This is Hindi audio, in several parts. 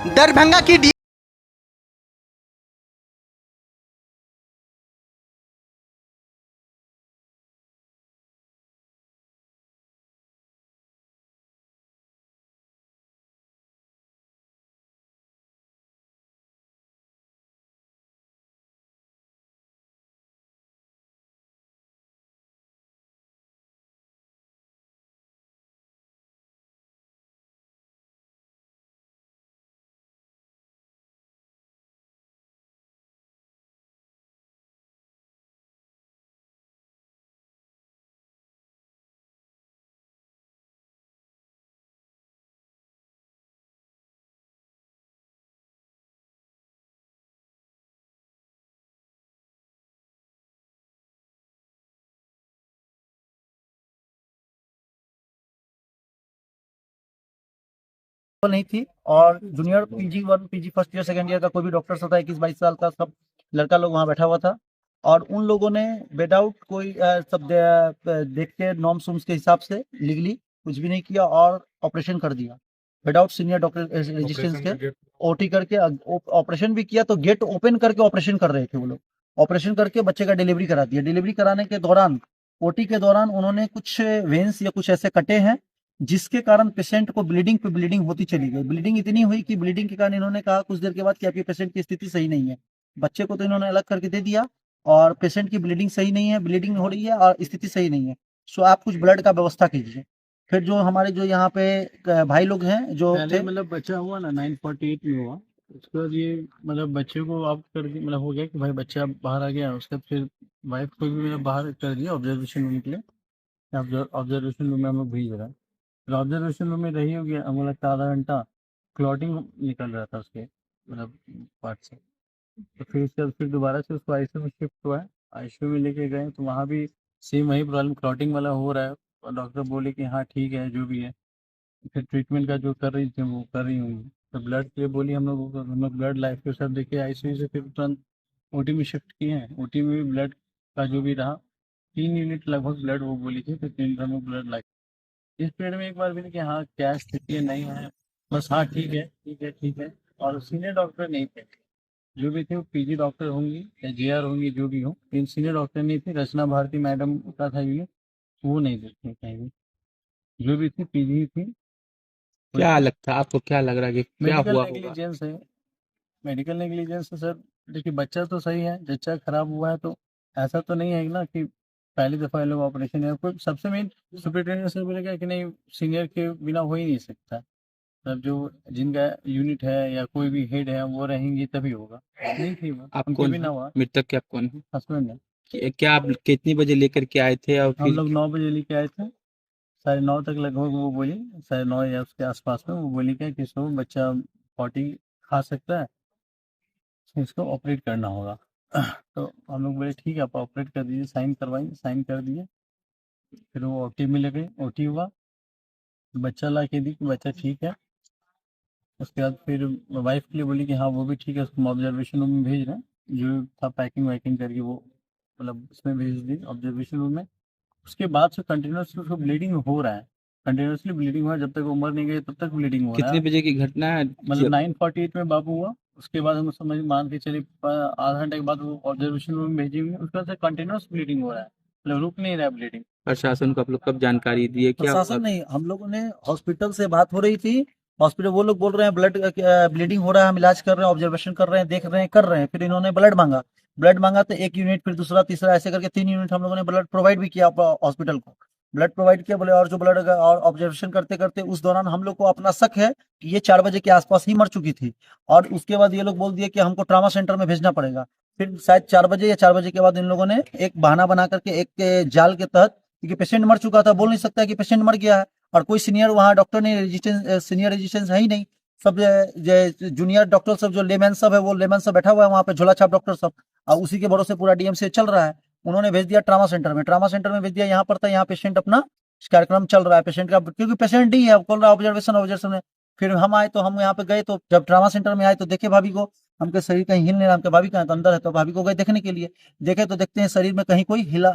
दरभंगा की नहीं थी। और junior PG1 PG first year second year का कोई भी डॉक्टर होता है 21-22 साल का, सब लड़का लोग वहाँ बैठा हुआ था। और उन लोगों ने विदाउट कोई सब देख के नॉर्म्स वॉर्म्स के हिसाब से लीगली कुछ भी नहीं किया और ऑपरेशन कर दिया विदाउट सीनियर डॉक्टर रेजिस्टेंस के। ओटी करके ऑपरेशन भी किया, तो गेट ओपन करके ऑपरेशन कर रहे थे वो लोग। ऑपरेशन करके बच्चे का डिलीवरी करा दिया। डिलीवरी कराने के दौरान, ओटी के दौरान उन्होंने कुछ वेन्स या कुछ ऐसे कटे हैं जिसके कारण पेशेंट को ब्लीडिंग पे ब्लीडिंग होती चली गई। ब्लीडिंग इतनी हुई कि ब्लीडिंग के कारण इन्होंने कहा कुछ देर के बाद कि आपके पेशेंट की स्थिति सही नहीं है। बच्चे को तो इन्होंने अलग करके दे दिया और पेशेंट की ब्लीडिंग सही नहीं है, ब्लीडिंग हो रही है और स्थिति सही नहीं है। सो आप कुछ ब्लड का व्यवस्था कीजिए। फिर जो हमारे जो यहाँ पे भाई लोग हैं जो पहले थे, मतलब बच्चा हुआ ना 948 में हुआ। उसके बाद ये मतलब बच्चे को आप कर दी, मतलब हो गया कि भाई बच्चा बाहर आ गया। उसके बाद फिर वाइफ को भी मतलब बाहर कर दिया ऑब्जर्वेशन रूम के लिए। ऑब्जर्वेशन रूम में हम लोग भेज रहे हैं। फिर ऑब्जर्वेशन रूम में रही होगी हमें लगता है आधा घंटा। क्लॉटिंग निकल रहा था उसके मतलब पार्ट से। तो फिर उसके बाद फिर दोबारा से उसको आईसीयू में शिफ्ट हुआ है। आईसीयू में लेके गए तो वहाँ भी सेम वही प्रॉब्लम, क्लॉटिंग वाला हो रहा है। और डॉक्टर बोले कि हाँ ठीक है जो भी है। फिर ट्रीटमेंट का जो कर रही थी वो कर रही होंगी। तो ब्लड के लिए बोली हम लोगों को, हम लोग ब्लड लाइफ के साथ देखे आईसीयू से फिर तुरंत ओटी में शिफ्ट किए हैं। ओटी में भी ब्लड का जो भी रहा, 3 यूनिट लगभग ब्लड वो बोली थी, तो 3 ड्रम ब्लड लाइफ। इस पीरियड में एक बार भी नहीं कि हाँ क्या स्थिति है नहीं है, बस हाँ ठीक है ठीक है ठीक है। और सीनियर डॉक्टर नहीं थे। जो भी थे वो पीजी डॉक्टर होंगी या जेआर होंगी, जो भी हो, इन सीनियर डॉक्टर नहीं थे। रचना भारती मैडम का था यूनिट, वो नहीं देखते कहीं भी। जो भी थी पीजी ही थी। क्या लगता है आपको, क्या लग रहा है कि क्या मेडिकल हुआ होगा? नेग्लिजेंस है। मेडिकल नेग्लिजेंस है सर। देखिए बच्चा तो सही है, बच्चा खराब हुआ है तो ऐसा तो नहीं है ना कि पहली दफ़ा ये लोग ऑपरेशन है। कोई सबसे मेन सुपरिटेंडेंट सर बोलेगा कि नहीं सीनियर के बिना हो ही नहीं सकता। मतलब जो जिनका यूनिट है या कोई भी हेड है वो रहेंगी तभी होगा। नहीं थी वो, आप उनके कौन बिना है? हुआ। मृतक के आप कौन है? हस्बैंड है। क्या आप कितनी बजे लेकर के आए थे और हम फिर? लोग 9 बजे लेके आए थे। 9:30 तक लगभग वो बोली, 9:30 या उसके आसपास में वो बोली क्या कि इसको बच्चा पॉटी खा सकता है, इसको ऑपरेट करना होगा। तो हम लोग बोले ठीक है आप ऑपरेट कर दीजिए, साइन करवाइए। साइन कर दिए। फिर वो ओटी में ले गई, ओटी हुआ, बच्चा ला के दी कि बच्चा ठीक है। उसके बाद फिर वाइफ के लिए बोली कि हाँ वो भी ठीक है, उसको हम ऑब्जर्वेशन रूम में भेज रहे हैं। जो था पैकिंग वैकिंग करके वो मतलब उसमें भेज दी ऑब्जर्वेशन रूम में। उसके बाद से कंटिन्यूसली उसको ब्लीडिंग हो रहा है। कंटिन्यूसली ब्लीडिंग हुआ है, जब तक उम्र नहीं गई तब तक ब्लीडिंग हो रहा कितने है। बजे की घटना है मतलब जब? 9:48 में बाबू हुआ। उसके बाद हम समझ मान के चलिए आधा घंटे के बाद वो ऑब्जर्वेशन रूम में भेजी हुई है। उसके बाद से कंटिन्यूस ब्लीडिंग हो रहा है, मतलब रुक नहीं रहा है ब्लीडिंग। प्रशासन को आप लोग कब जानकारी दिए, क्या हुआ? प्रशासन नहीं, हम लोगों ने हॉस्पिटल से बात हो रही थी। हॉस्पिटल वो लोग बोल रहे हैं ब्लड ब्लीडिंग हो रहा है, हम इलाज कर रहे हैं, ऑब्जर्वेशन कर रहे हैं, देख रहे हैं, कर रहे हैं। फिर इन्होंने ब्लड मांगा। ब्लड मांगा तो एक यूनिट, फिर दूसरा, तीसरा, ऐसे करके 3 यूनिट हम लोगों ने ब्लड प्रोवाइड भी किया हॉस्पिटल को। ब्लड प्रोवाइड किया बोले, और जो ब्लड और ऑब्जर्वेशन करते करते उस दौरान हम लोग को अपना शक है कि ये 4 बजे के आसपास ही मर चुकी थी। और उसके बाद ये लोग बोल दिए कि हमको ट्रामा सेंटर में भेजना पड़ेगा। फिर शायद 4 बजे या 4 बजे के बाद इन लोगों ने एक बहाना बना करके, एक के जाल के तहत, क्योंकि पेशेंट मर चुका था, बोल नहीं सकता कि पेशेंट मर गया है। और कोई सीनियर वहाँ डॉक्टर नहीं, रेजिस्टेंस सीनियर रेजिस्टेंस है ही नहीं। सब जूनियर डॉक्टर सब जो लेमैन सब है, वो लेमैन सब बैठा हुआ है वहाँ पे, झोला छाप डॉक्टर सब। और उसी के भरोसे पूरा डीएमसी चल रहा है। उन्होंने भेज दिया ट्रामा सेंटर में। ट्रामा सेंटर में भेज दिया, यहाँ पर था, यहाँ पेशेंट अपना कार्यक्रम चल रहा है पेशेंट का, क्योंकि पेशेंट ही है, बोल रहा है ऑब्जर्वेशन ऑब्जर्वेशन है। फिर हम आए तो हम यहाँ पे गए, तो जब ट्रामा सेंटर में आए तो देखे भाभी को, हमके शरीर कहीं हिल नहीं रहा, हमके भाभी कहाँ है? तो अंदर है, तो भाभी को गए देखने के लिए, देखे तो देखते हैं शरीर में कहीं कोई हिला,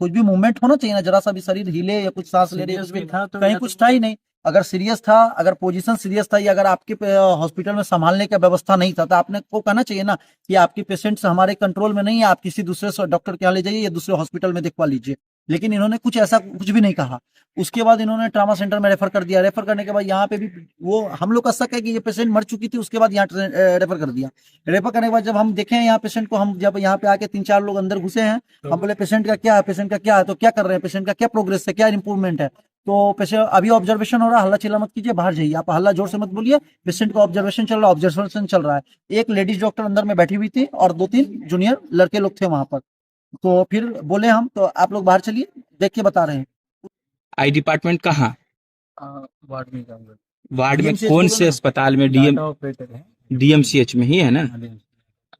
कुछ भी मूवमेंट होना चाहिए ना, जरा सा भी शरीर हिले या कुछ सांस ले रही है, सीरियस कुछ भी भी था तो कहीं या कुछ तो था ही नहीं। अगर सीरियस था, अगर पोजीशन सीरियस था, या अगर आपके हॉस्पिटल में संभालने का व्यवस्था नहीं था, तो आपने को कहना चाहिए ना कि आपकी पेशेंट्स हमारे कंट्रोल में नहीं है, आप किसी दूसरे डॉक्टर के यहाँ ले जाइए या दूसरे हॉस्पिटल में दिखवा लीजिए। लेकिन इन्होंने कुछ ऐसा कुछ भी नहीं कहा। उसके बाद इन्होंने ट्रामा सेंटर में रेफर कर दिया। रेफर करने के बाद यहाँ पे भी वो हम लोग का शक है कि ये पेशेंट मर चुकी थी, उसके बाद यहाँ रेफर कर दिया। रेफर करने के बाद जब हम देखे हैं यहाँ पेशेंट को, हम जब यहाँ पे आके 3-4 लोग अंदर घुसे हैं, हम बोले पेशेंट का क्या है, पेशेंट का क्या है, तो क्या कर रहे हैं, पेशेंट का क्या प्रोग्रेस है, क्या इंप्रूवमेंट है। तो पेशेंट अभी ऑब्जर्वेशन हो रहा है, हल्ला चिल्ला मत कीजिए, बाहर जाइए, आप हल्ला जोर से मत बोलिए, पेशेंट का ऑब्जर्वेशन चल रहा है, ऑब्जर्वेशन चल रहा है। एक लेडीज डॉक्टर अंदर में बैठी हुई थी और 2-3 जूनियर लड़के लोग थे वहां पर। तो फिर बोले हम, तो आप लोग बाहर चलिए, देख के बता रहे हैं। आई डिपार्टमेंट कहाँ? वार्ड में काम करते वार्ड में DMCH कौन बोलो से ना। अस्पताल में? डाटा ऑपरेटर है। डीएमसीएच में ही है ना? हाँ,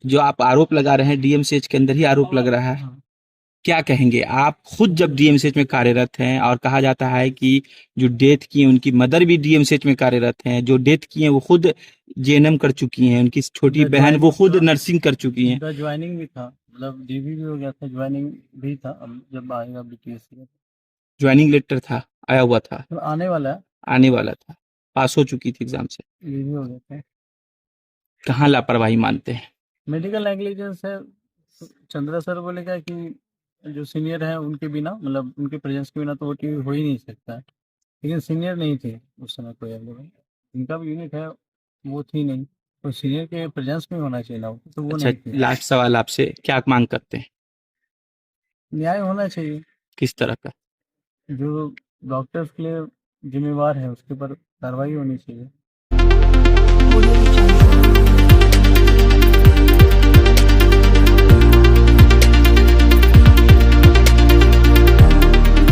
जो आप आरोप लगा रहे हैं डीएमसीएच के अंदर ही आरोप लग रहा है, हाँ। क्या कहेंगे आप? खुद जब डीएमसीएच में कार्यरत हैं और कहा जाता है कि जो डेथ की हैं उनकी मदर भी डीएमसीएच में कार्यरत हैं, जो डेथ की हैं वो खुद जेएनएम कर चुकी हैं, उनकी छोटी उनका बहन वो खुद ज्वाइनिंग नर्सिंग कर चुकी हैं। उनका ज्वाइनिंग भी था, मतलब डीवी भी हो गया था, ज्वाइनिंग भी था। अब जब आएगा बीटीएस का ज्वाइनिंग लेटर था, आया हुआ था, तो आने वाला है, आने वाला था, पास हो चुकी थी एग्जाम से। ये भी हो गया था। कहाँ लापरवाही मानते हैं? मेडिकल नेग्लिजेंस है। चंद्रा सर बोलेगा कि जो सीनियर है उनके बिना, मतलब उनके प्रेजेंस के बिना तो ओटी हो ही नहीं सकता है। लेकिन सीनियर नहीं थे उस समय कोई अवेलेबल, इनका भी यूनिट है, वो थी नहीं, तो सीनियर के प्रेजेंस में होना चाहिए ना, तो वो अच्छा, नहीं थी। लास्ट सवाल आपसे, क्या मांग करते हैं? न्याय होना चाहिए, किस तरह का? जो डॉक्टर्स के लिए जिम्मेवार है उसके ऊपर कार्रवाई होनी चाहिए।